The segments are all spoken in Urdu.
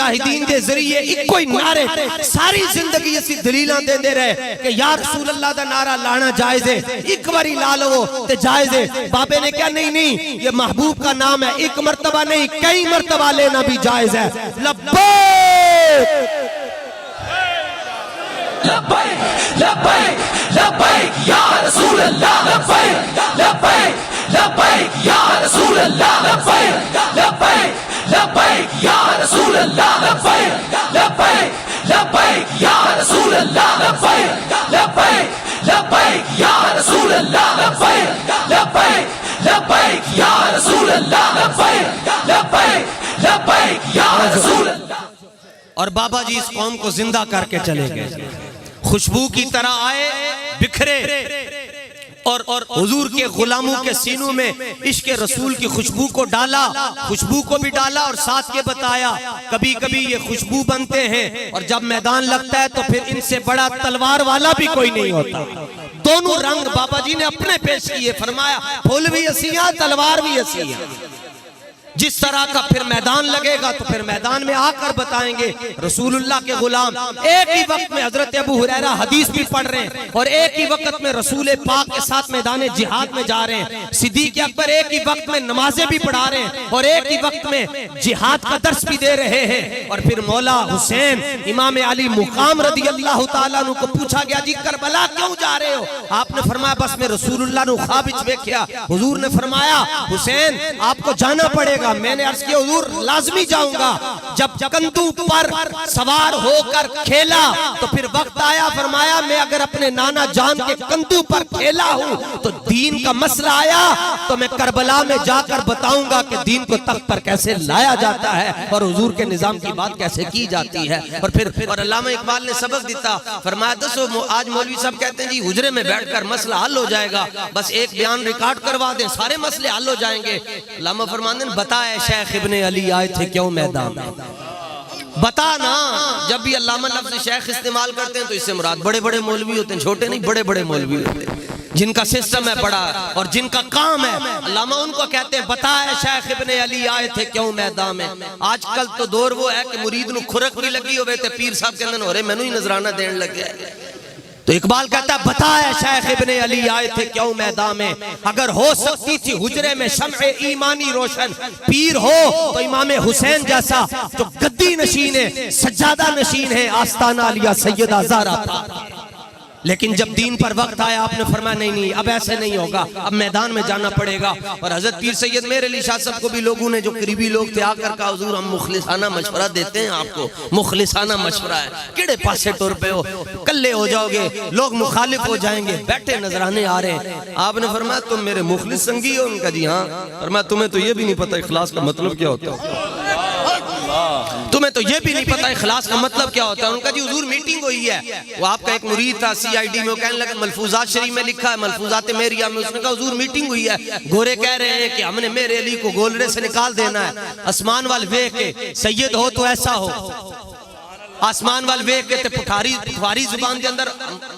مجاہدین دے ذریعے ایک کوئی نعرے ساری زندگی اسی دلیلاں دے دے رہے کہ یا رسول اللہ دا نعرہ لانا جائز ہے، ایک باری لا لو تے جائز ہے۔ بابے نے کہا نہیں یہ محبوب کا نام ہے، ایک مرتبہ نہیں کئی مرتبہ لینا بھی جائز ہے۔ لبیک لبیک لبیک لبیک یا رسول اللہ، لبیک لبیک لبیک یا رسول اللہ، لبیک لبیک لبیک یا رسول اللہ، لبیک لبیک لبیک یا رسول اللہ، لبیک لبیک لبیک یا رسول اللہ، لبیک لبیک لبیک یا رسول اللہ، لبیک لبیک لبیک یا رسول اللہ۔ اور بابا جی اس قوم کو زندہ کر کے چلے گئے، خوشبو کی طرح آئے بکھرے اور حضور کے غلاموں کے سینوں میں عشق رسول کی خوشبو کو ڈالا، خوشبو کو بھی ڈالا اور ساتھ کے بتایا کبھی کبھی یہ خوشبو بنتے ہیں اور جب میدان لگتا ہے تو پھر ان سے بڑا تلوار والا بھی کوئی نہیں ہوتا۔ دونوں رنگ بابا جی نے اپنے پیش کیے، فرمایا پھول بھی اسی ہیں تلوار بھی اسی ہے۔ جس طرح کا پھر میدان لگے گا تو پھر میدان میں آ کر بتائیں گے رسول اللہ کے غلام ایک ہی وقت میں حضرت ابو ہریرہ حدیث بھی پڑھ رہے ہیں اور ایک ہی وقت میں رسول پاک کے ساتھ میدان جہاد میں جا رہے ہیں، صدیق اکبر ایک ہی وقت میں نمازیں بھی پڑھا رہے ہیں اور ایک ہی وقت میں جہاد کا درس بھی دے رہے ہیں۔ اور پھر مولا حسین امام علی مقام رضی اللہ تعالیٰ عنہ کو پوچھا گیا جی کربلا کیوں جا رہے ہو؟ آپ نے فرمایا بس میں رسول اللہ نے خواب وچ ویکھیا۔ حضور نے فرمایا حسین آپ کو جانا پڑے گا۔ میں نے عرض کیا حضور لازمی جاؤں گا۔ جب کندھوں پر سوار ہو کر کھیلا تو پھر وقت آیا، فرمایا میں اگر اپنے نانا جان کے کندھوں پر کھیلا ہوں تو دین کا مسئلہ آیا تو میں کربلا میں جا کر بتاؤں گا کہ دین کو تخت پر کیسے لایا جاتا ہے اور حضور کے نظام کی بات کیسے کی جاتی ہے۔ اور پھر علامہ اقبال نے سبق دیتا، فرمایا دسو آج مولوی صاحب کہتے ہیں جی حجرے میں بیٹھ کر مسئلہ حل ہو جائے گا، بس ایک بیان ریکارڈ کروا دیں سارے مسئلے حل ہو جائیں گے۔ علامہ فرماتے ہیں بتائے شیخ ابن علی آئے تھے کیوں میدان میں؟ بتا نا، جب بھی علامہ لفظ شیخ استعمال کرتے ہیں تو اس سے مراد بڑے بڑے مولوی ہوتے ہیں، چھوٹے نہیں بڑے بڑے مولوی ہوتے ہیں جن کا سسٹم ہے بڑا اور جن کا کام ہے۔ علامہ ان کو کہتے ہیں بتائے شیخ ابن علی آئے تھے کیوں میدان میں۔ آج کل تو دور وہ ہے کہ مرید نو کھرک بھی لگی ہوئے تھے پیر صاحب کے اندر ہو رہے میں نو ہی نظرانہ دین لگے۔ تو اقبال کہتا ہے بتایا شیخ ابن علی آئے تھے کیوں میدان میں، اگر ہو سکتی تھی حجرے میں شمع ایمانی روشن، پیر ہو تو امام حسین جیسا جو گدی نشین ہے سجادہ نشین ہے آستانہ علیہ سیدہ زہرا تھا۔ لیکن جب دین پر وقت آیا آپ نے فرمایا نہیں اب ایسے نہیں ہوگا، اب میدان میں جانا پڑے گا۔ اور حضرت پیر سید میر علی شاہ صاحب کو بھی لوگوں نے جو قریبی لوگ تھے آ کر کہا حضور ہم مخلصانہ مشورہ دیتے ہیں آپ کو، مخلصانہ مشورہ ہے، کیڑے پاسے ٹور پہ ہو، کلے ہو جاؤ گے، لوگ مخالف ہو جائیں گے، بیٹھے نظرانے آ رہے ہیں۔ آپ نے فرمایا تم میرے مخلص سنگی ہو؟ ان کا جی ہاں۔ فرمایا تمہیں تو یہ بھی نہیں پتہ اخلاص کا مطلب کیا ہوتا ہے، تمہیں تو یہ بھی نہیں پتا اخلاص کا مطلب کیا ہوتا ہے۔ ان کا جی حضور میٹنگ ہوئی ہے، وہ آپ کا ایک مرید تھا سی آئی ڈی میں، وہ کہنے لگا ملفوظات شریف میں لکھا ہے ملفوظات میریہ میں، اس نے کہا حضور میٹنگ ہوئی ہے، گورے کہہ رہے ہیں کہ ہم نے میرے علی کو گولڑے سے نکال دینا ہے، آسمان وال ویکھ کے سید ہو تو ایسا ہو، آسمان وال ویکھ کے تے پٹھاری زبان کے اندر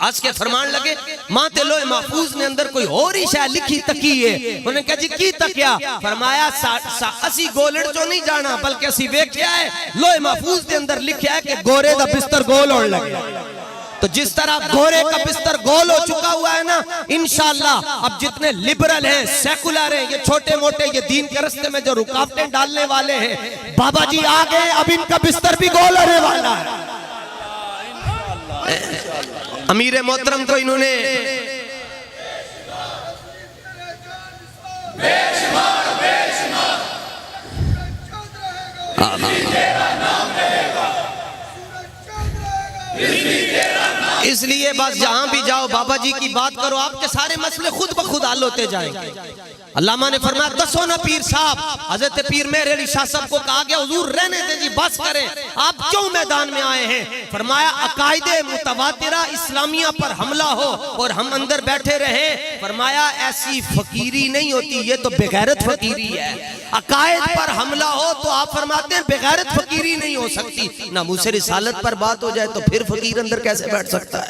ہنس کے فرمان لگے ماں تے لوح محفوظ نے اندر کوئی اور ہی شے لکھی تکی ہے۔ انہوں نے کہا جی کی تکیا؟ فرمایا اسی گولڑ چوں نہیں جانا بلکہ اسی ویکھیا ہے لوح محفوظ دے اندر لکھیا ہے کہ گورے دا بستر گول ہونے لگے۔ تو جس طرح گورے کا بستر گول ہو چکا ہوا ہے نا، انشاءاللہ اب جتنے لبرل ہیں سیکولر ہیں، یہ چھوٹے موٹے یہ دین کے رستے میں جو رکاوٹیں ڈالنے والے ہیں، بابا جی آگے اب ان کا بستر بھی گول ہونے والا ہے۔ امیر محترم کو انہوں نے اس لیے بس جہاں بھی جاؤ بابا جی کی بات کرو، آپ کے سارے مسئلے خود بخود حل ہوتے جائیں گے۔ علامہ نے فرمایا دسو نا پیر صاحب، حضرت پیر میر علی شاہ صاحب کو کہا گیا حضور رہنے دیں جی بس کریں، آپ کیوں میدان میں آئے ہیں؟ فرمایا عقائد متواترہ اسلامیہ پر حملہ ہو اور ہم اندر بیٹھے رہے، فرمایا ایسی فقیری نہیں ہوتی، یہ تو بغیرت فقیری ہے۔ عقائد پر حملہ ہو تو آپ فرماتے ہیں بغیرت فقیری نہیں ہو سکتی، نہ مجھ سے رسالت پر بات ہو جائے تو پھر فقیر اندر کیسے بیٹھ سکتا ہے؟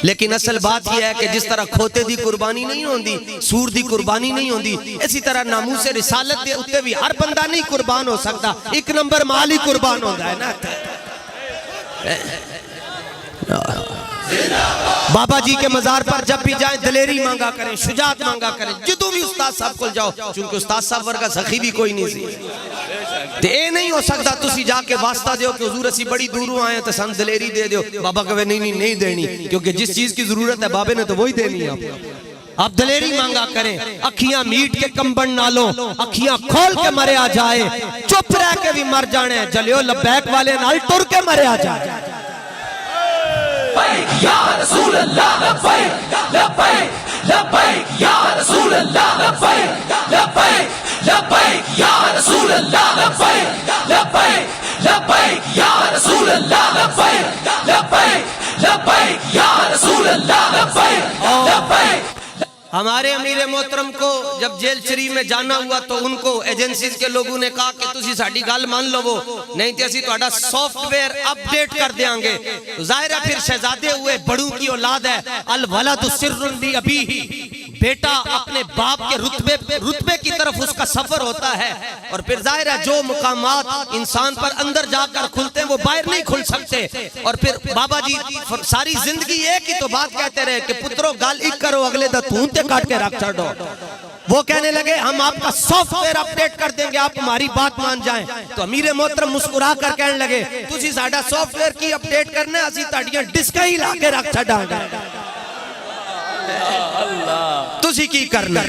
لیکن اصل بات یہ ہے کہ جس طرح کھوتے دی قربانی نہیں ہوندی، سور دی قربانی نہیں ہوندی، اسی طرح ناموس رسالت دے اتے بھی ہر بندہ نہیں قربان ہو سکتا، ایک نمبر مال ہی قربان ہوتا ہے نا۔ بابا جی کے مزار پر جب بھی جائیں دلیری مانگا کریں، شجاعت مانگا کریں، جدو بھی استاد صاحب کو جاؤ، چونکہ استاد صاحب ورگا سخی بھی کوئی نہیں سی تے اے نہیں ہو سکتا تسی جا کے واسطہ دیو کہ حضور اسی بڑی دوروں آئے تو سن دلیری دے دیو، بابا کہے نہیں دینی، کیونکہ جس چیز کی ضرورت ہے بابے نے تو وہی دینی ہے۔ آپ دلیری مانگا کریں، اکھیاں میٹ کے کمبن نالوں، اکھیاں کھول کے مرے آ جائے، چپ رہ کے بھی مر جانے، جلیو لبیک والے نال ٹر کے مرے آ جائے۔ لبیک یا رسول اللہ، لبیک لبیک لبیک یا رسول اللہ، لبیک لبیک لبیک یا رسول اللہ، لبیک لبیک لبیک یا رسول اللہ، لبیک لبیک لبیک یا رسول اللہ، لبیک لبیک۔ ہمارے امیر محترم کو جب جیل شریف میں جانا ہوا تو ان کو ایجنسیز کے لوگوں نے کہا کہ تسی ساڑی گال مان لو، وہ نہیں تھی اسی تو اڈا سافٹ ویئر اپڈیٹ کر دیاں گے۔ ظاہر ہے پھر شہزادے ہوئے بڑوں کی اولاد ہے، الولد سر بی ابیہ، بیٹا اپنے باپ کے رتبے کی طرف اس کا سفر ہوتا ہے، اور پھر ظاہر ہے جو مقامات انسان پر اندر جا کر کھلتے ہیں وہ باہر نہیں کھل سکتے۔ اور پھر بابا جی ساری زندگی ایک ہی تو بات کہتے رہے کہ پترو گال ایک کرو اگلے دا تونتے کاٹ کے رکھ چھڑو۔ وہ کہنے لگے ہم آپ کا سافٹ ویئر اپڈیٹ کر دیں گے، آپ ہماری بات مان جائیں۔ تو امیر محترم مسکرا کر کہنے لگے تسی ساڑا سافٹ ویئر کی اپڈیٹ کرنے اسی تاڑیاں ڈسکا ہی لا کے رکھ چھڑا گا، تسی کی کرنا۔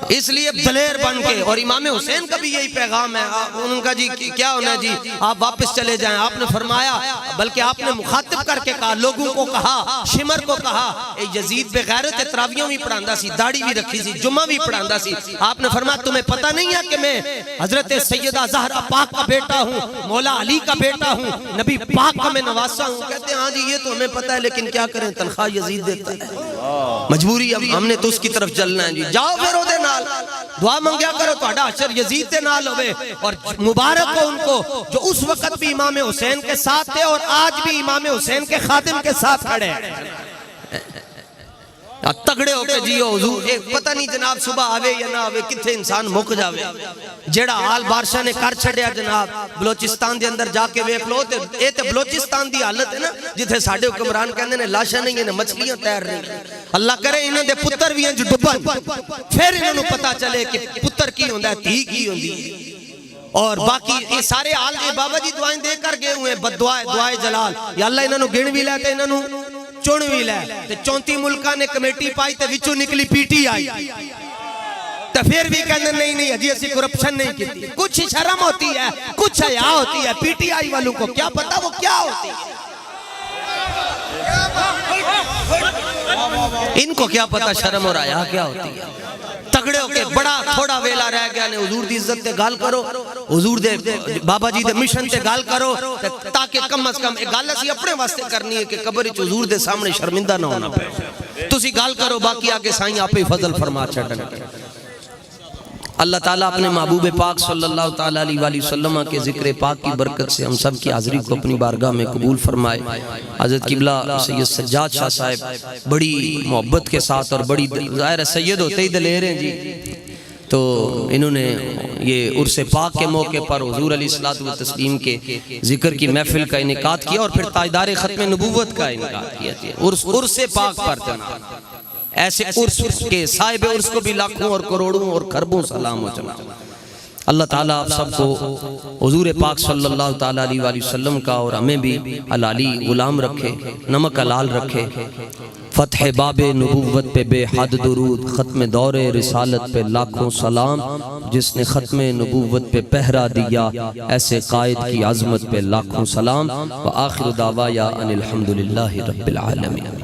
اس لیے دلیر بن کے، اور امام حسین کا بھی یہی پیغام ہے، ان کا جی کیا ہونا ہے جی آپ واپس چلے جائیں۔ آپ نے فرمایا، بلکہ آپ نے مخاطب کر کے کہا، لوگوں کو کہا، شمر کو کہا، اے یزید بے غیرت تراویوں بھی پڑھاندہ سی، داڑھی بھی رکھی سی، جمعہ بھی پڑھاندہ سی۔ آپ نے فرمایا تمہیں پتہ نہیں ہے کہ میں حضرت سیدہ زہرا پاک کا بیٹا ہوں، مولا علی کا بیٹا ہوں، نبی پاک کا میں نواسا ہوں؟ کہتے ہیں ہاں جی یہ تو ہمیں پتہ ہے، لیکن کیا کریں تنخواہ یزید دیتا ہے، مجبوری اب ہم نے تو اس کی طرف چلنا ہے۔ جی جاؤ پھر دے نال دعا منگیا کرو تو اڈا عشر یزید دے نال ہوئے، اور مبارک ہو ان کو جو اس وقت بھی امام حسین کے ساتھ تھے اور آج بھی امام حسین کے خادم کے ساتھ کھڑے ہیں۔ تگڑے ہو کے جیو حضور، پتہ نہیں جناب صبح آوے یا نہ آوے کتھے انسان مک جاوے۔ جیڑا حال بارشاہ نے کر چھڑیا جناب بلوچستان دے اندر جا کے ویکھ لو، اے تے بلوچستان دی حالت ہے نا جتھے ساڈے حکمران کہندے نے لاشاں نہیں ہیں، مچھلیاں تیر رہی ہیں۔ اللہ کرے انہاں دے پتر بھی ہیں جو ڈبن، پھر انہاں نوں پتہ چلے کہ پتر کی ہوندا ہے، دھی کی ہوندی ہے۔ اور باقی یہ سارے حال یہ بابا جی دعائیں دے کر گئے ہوئے، بد دعائے جلال، یا اللہ انہاں نوں گن بھی لیتے انہاں نوں چون بھی لے، تے 34 ملکہ نے کمیٹی پائی تے وچوں نکلی پی ٹی آئی، تے پھر بھی کہنے نہیں جی اسی کرپشن نہیں کی، کچھ شرم ہوتی ہے، کچھ حیا ہوتی ہے۔ پی ٹی آئی والوں کو کیا پتا وہ کیا ہوتی ہے، ان کو کیا پتا شرم اور حیا کیا ہوتی ہے۔ تگڑے ہو کے بڑا تھوڑا ویلا رہ گیا نے حضور دی عزت تے گال کرو، حضور دے بابا جی دے مشن تے گال کرو، تاکہ کم از کم ایک گال اسی اپنے واسطے کرنی ہے کہ قبر وچ حضور دے سامنے شرمندہ نہ ہونا پڑے۔ تسی گال کرو، باقی آگے سائیں آپ ہی فضل فرما چھڑن۔ اللہ تعالیٰ اپنے محبوب پاک صلی اللہ تعالیٰ علیہ وآلہ وسلم کے ذکر پاک کی برکت سے ہم سب کی حاضری کو اپنی بارگاہ میں قبول فرمائے۔ حضرت قبلہ سید سجاد شاہ صاحب بڑی محبت کے ساتھ اور بڑی ظاہر سید ہوتے ہی دلیر ہیں جی، تو انہوں نے یہ عرس پاک کے موقع پر حضور علیہ السلام کے ذکر کی محفل کا انعقاد کیا، اور پھر تاجدار ختم نبوت کا انعقاد کیا۔ عرس پاک پر جناب ایسے عرس کے صاحب عرس کو بھی لاکھوں اور کروڑوں اور خربوں سلام و جناب۔ اللہ تعالیٰ آپ سب کو حضور پاک صلی اللہ تعالیٰ علیہ وآلہ وسلم کا اور ہمیں بھی حلالی غلام رکھے، نمک حلال رکھے۔ فتح باب نبوت پہ بے حد درود، ختم دور رسالت پہ لاکھوں سلام، جس نے ختم نبوت پہ پہرا دیا ایسے قائد کی عظمت پہ لاکھوں سلام۔ وآخر دعوایا ان الحمدللہ رب العالمین۔